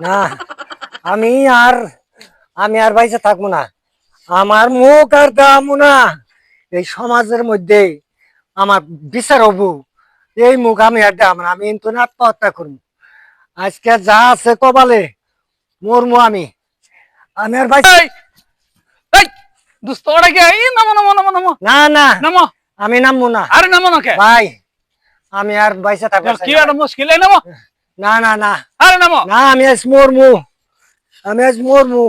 না আমি আর আমি আর বাইসে থাকবো না। আমার মুখ আর দামু না এই সমাজের মধ্যে। আমার বিচার হবো, এই মুখ আমি আর দাম না। আমি কিন্তু আত্মহত্যা করবো। আজকে যা আছে কপালে মরমু আমি। আমি আর বাইসে এই এই দোস্ত ওরা কি এই নামো নামো নামো নামো না না নামো আমি নামবো না আরে নামো না কে ভাই। আমি আর বাইসে থাকবো কি একটা মুশকিল এই নামো না না না আরে নামো না আমি আজ মরমু। আমি আজ মরমু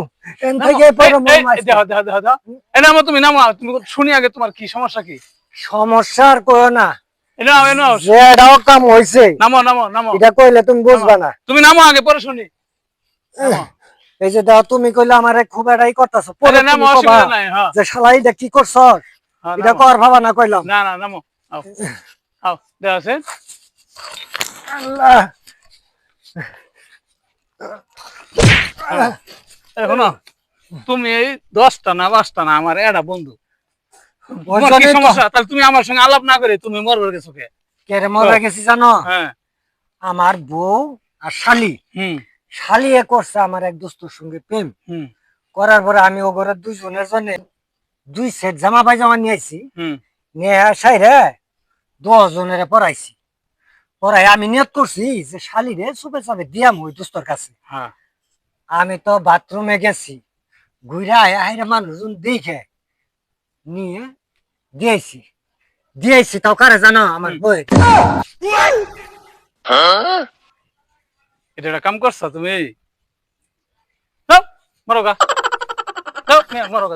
এন থেকে পরে মরমু আজকে। দেখো দেখো দেখো দেখো এই নামো তুমি নামো তুমি শুনি আগে তোমার কি সমস্যা কি সমস্যা আর কইও না। এই নাও এই নাও যেটাও কাম হইছে নামো নামো নামো এটা কইলে তুমি বুঝবা না। তুমি নামো আগে পরে শুনি নামো। এই যে দাও তুমি কইলে আমারে খুব এটাই করতেছো, পরে আরে নামো তুমি কবা অসুবিধা নাই হ্যাঁ যে শালা এটা কি করছ, হ্যাঁ, এটা নামো। কর ভাবা না কইলাম। না না নামো আও আও দেখ আছে আল্লাহ এখন তুমি এই 10টা না 5টা না আমার এডা বন্ধু ওই তোমার কি জন্যই তো সমস্যা তাহলে তুমি আমার সঙ্গে আলাপ না করে তুমি মরবার গেছো কে কেরে মরে গেছি জানো? হ্যাঁ আমার বউ আর শালি, হুম শালিয়ে করছে আমার এক দোস্তর সঙ্গে প্রেম। হুম করার পরে আমি ও ঘরের দুইজনের জন্য 2 সেট জামা পায়জামা নিয়ে আইছি। হুম নিয়ে আসাই রে 10 জনের পড়াইছি। পড়াই আমি নিয়ত করছি যে শালি রে চুপে চাপে দিয়াম ওই দোস্তর কাছে। হ্যাঁ আমি তো বাথরুমে গেছি, ঘুরে আইরে মানুষজন দেখে নিয়ে দিয়েছি। দিয়েছি তাও কারে জানো? আমার বই। এটা একটা কাম করছো তুমি যাও, মরো গা যাও, নিয়ে মরো গা।